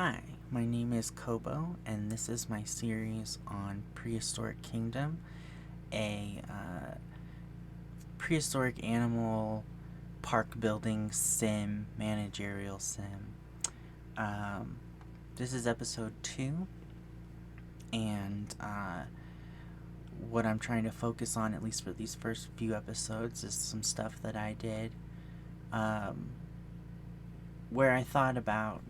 Hi, my name is Kobo, and this is my series on Prehistoric Kingdom, a prehistoric animal park building sim, managerial sim. Um, this is episode 2, and what I'm trying to focus on, at least for these first few episodes, is some stuff that I did. Where I thought about,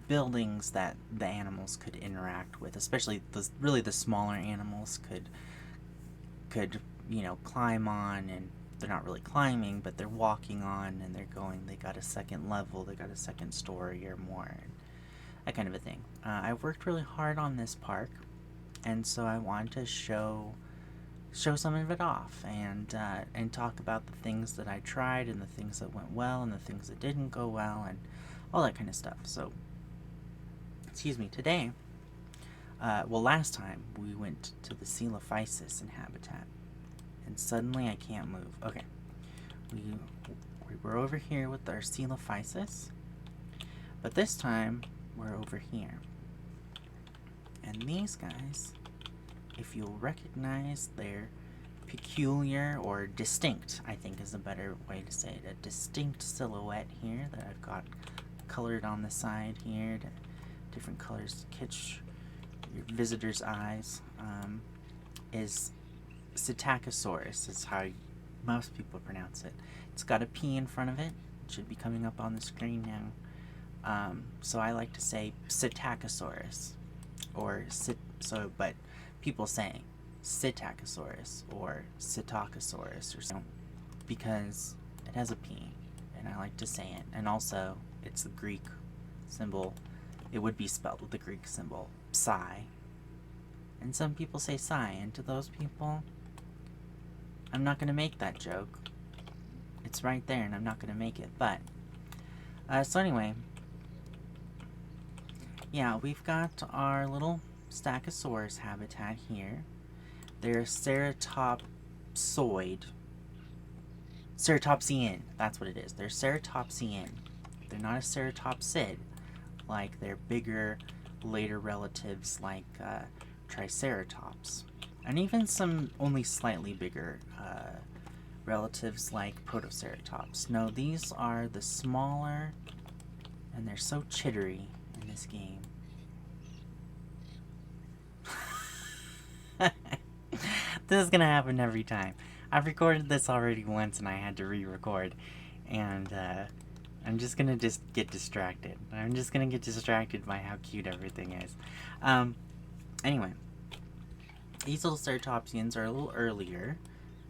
buildings that the animals could interact with, especially the smaller animals could climb on, and they're not really climbing, but they're walking on, and they got a second level, they got a second story or more, and that kind of a thing. I worked really hard on this park, and so I wanted to show some of it off, and talk about the things that I tried, and the things that went well, and the things that didn't go well, and all that kind of stuff. So, today, last time we went to the Psittacosaurus Habitat, and suddenly I can't move. Okay, we were over here with our Psittacosaurus, but this time we're over here, and these guys, if you'll recognize their peculiar or distinct, I think is a better way to say it, a distinct silhouette here that I've got colored on the side here, different colors to catch your visitor's eyes, is Psittacosaurus. Is how most people pronounce it. It's got a P in front of it. It should be coming up on the screen now. So I like to say Psittacosaurus, but people say Psittacosaurus or Psittacosaurus or something because it has a P, and I like to say it. And also, it's the Greek symbol. It would be spelled with the Greek symbol psi. And some people say psi, and to those people, I'm not going to make that joke. It's right there, and I'm not going to make it. But, so anyway, yeah, we've got our little Psittacosaurus habitat here. They're ceratopsian. That's what it is. They're ceratopsian. They're not a ceratopsid like their bigger, later relatives like Triceratops. And even some only slightly bigger relatives like Protoceratops. No, these are the smaller, and they're so chittery in this game. This is gonna happen every time. I've recorded this already once and I had to re-record, and I'm just gonna get distracted. I'm just gonna get distracted by how cute everything is. Anyway, these little ceratopsians are a little earlier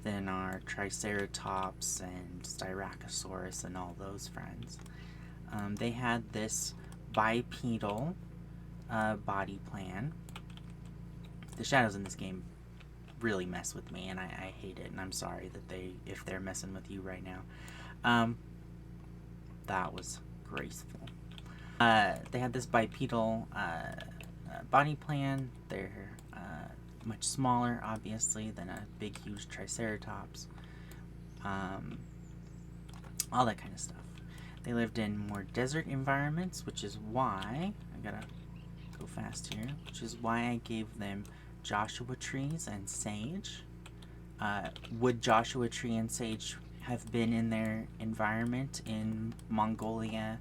than our Triceratops and Styracosaurus and all those friends. They had this bipedal body plan. The shadows in this game really mess with me, and I hate it, and I'm sorry that if they're messing with you right now. That was graceful. They had this bipedal body plan. They're much smaller, obviously, than a big, huge Triceratops. All that kind of stuff. They lived in more desert environments, which is why I gotta go fast here. Which is why I gave them Joshua trees and sage. Would Joshua tree and sage have been in their environment in Mongolia,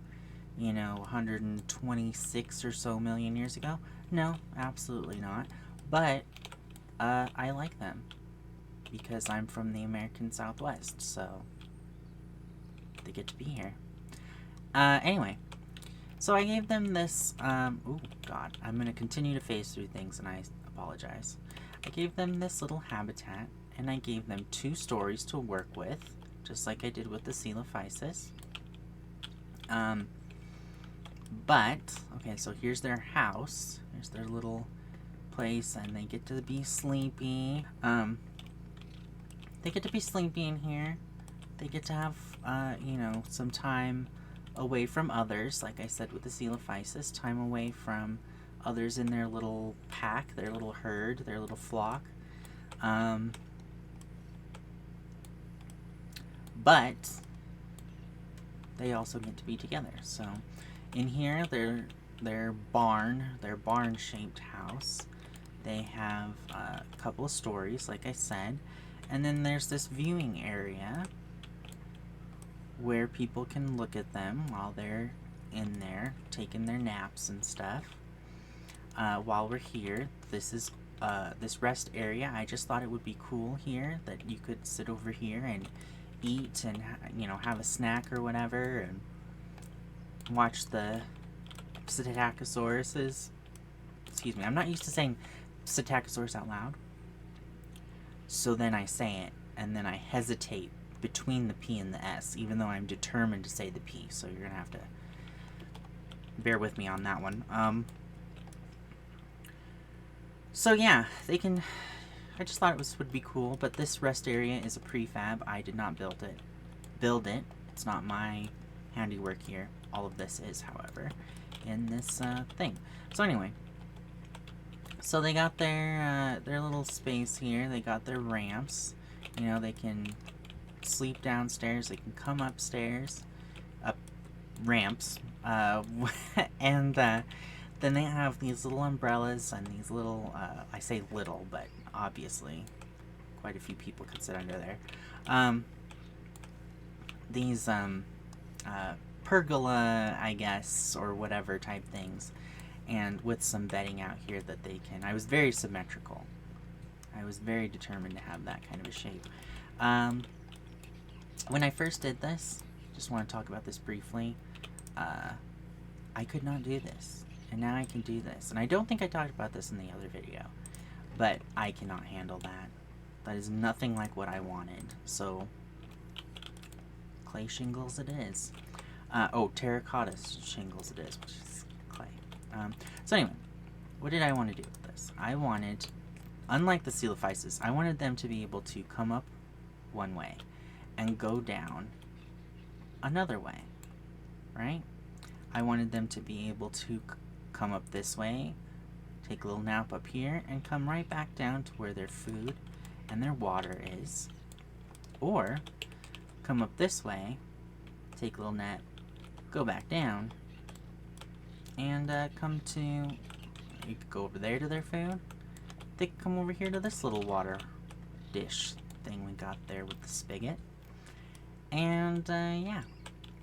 126 or so million years ago? No, absolutely not. But I like them because I'm from the American Southwest, so they get to be here. Anyway, so I gave them this, oh god, I'm going to continue to phase through things, and I apologize. I gave them this little habitat, and I gave them 2 stories to work with, just like I did with the Psittacosaurus. Okay, so here's their house. Here's their little place, and they get to be sleepy. They get to be sleepy in here. They get to have, some time away from others, like I said with the Psittacosaurus, time away from others in their little pack, their little herd, their little flock. But they also get to be together. So in here, they're their barn-shaped house. They have a couple of stories, like I said, and then there's this viewing area where people can look at them while they're in there taking their naps and stuff. While we're here, this is this rest area. I just thought it would be cool here that you could sit over here and eat and have a snack or whatever and watch the Psittacosauruses. Excuse me, I'm not used to saying Psittacosaurus out loud. So then I say it, and then I hesitate between the P and the S, even though I'm determined to say the P. So you're gonna have to bear with me on that one. So yeah, they can. I just thought it would be cool, but this rest area is a prefab. I did not build it. It's not my handiwork here. All of this is, however, in this thing. So anyway, so they got their little space here. They got their ramps. They can sleep downstairs. They can come upstairs, up ramps, and then they have these little umbrellas and these little. I say little, but obviously, quite a few people could sit under there. These pergola, I guess, or whatever type things, and with some bedding out here that they can. I was very symmetrical. I was very determined to have that kind of a shape. When I first did this, just want to talk about this briefly, I could not do this, and now I can do this. And I don't think I talked about this in the other video, but I cannot handle that. That is nothing like what I wanted, so clay shingles it is. Terracotta shingles it is, which is clay. So anyway, what did I want to do with this? I wanted, unlike the Coelophysis, I wanted them to be able to come up one way and go down another way, right? I wanted them to be able to come up this way, take a little nap up here, and come right back down to where their food and their water is. Or come up this way, take a little nap, go back down, and come to, you could go over there to their food. They could come over here to this little water dish thing we got there with the spigot. And yeah,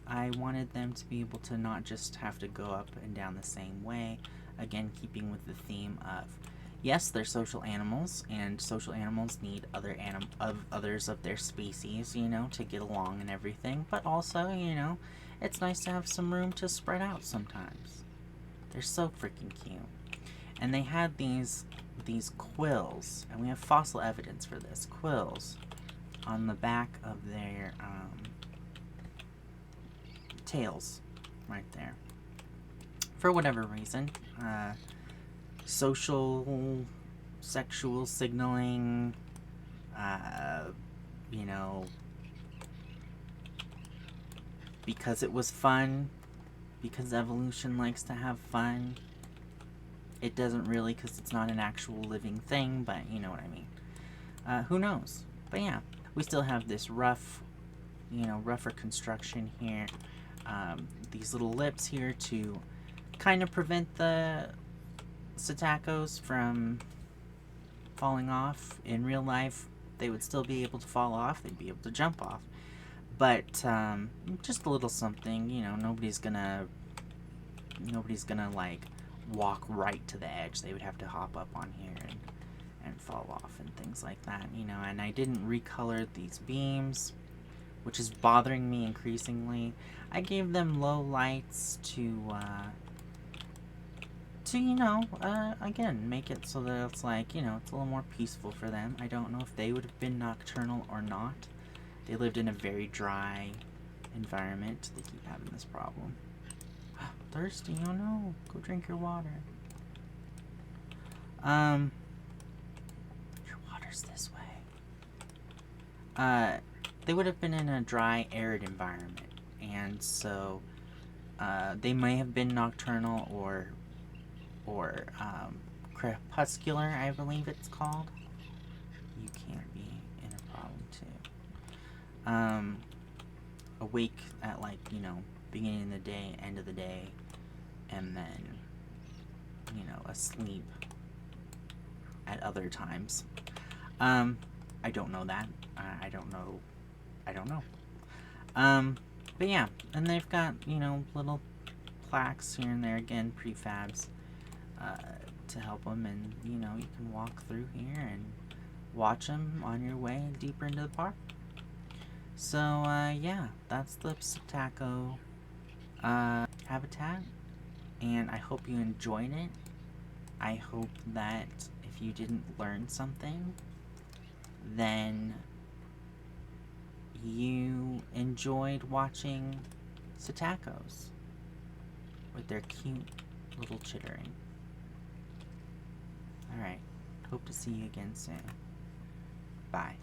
I wanted them to be able to not just have to go up and down the same way, again keeping with the theme of, yes, they're social animals, and social animals need others of their species, to get along and everything, but also, it's nice to have some room to spread out sometimes. They're so freaking cute. And they had these quills, and we have fossil evidence for this, quills on the back of their tails, right there. For whatever reason, social, sexual signaling, because it was fun, because evolution likes to have fun. It doesn't really, because it's not an actual living thing, but you know what I mean. Who knows? But yeah, we still have this rougher construction here. These little lips here to kind of prevent the Psittacos from falling off. In real life, they would still be able to fall off. They'd be able to jump off. But just a little something, nobody's gonna like walk right to the edge. They would have to hop up on here and fall off and things like that, and I didn't recolor these beams, which is bothering me increasingly. I gave them low lights to again, make it so that it's like, it's a little more peaceful for them. I don't know if they would have been nocturnal or not. They lived in a very dry environment. They keep having this problem. Thirsty? Oh no. Go drink your water. Your water's this way. They would have been in a dry, arid environment. And so, they may have been nocturnal or crepuscular, I believe it's called. You can't be in a problem too. Awake at beginning of the day, end of the day, and then you know, asleep at other times. I don't know that. I don't know. I don't know. But yeah, and they've got, you know, little plaques here and there, again, prefabs, to help them, and, you know, you can walk through here and watch them on your way deeper into the park. So, yeah, that's the Psittaco, habitat, and I hope you enjoyed it. I hope that if you didn't learn something, then you enjoyed watching Psittacos with their cute little chittering. Alright, hope to see you again soon. Bye.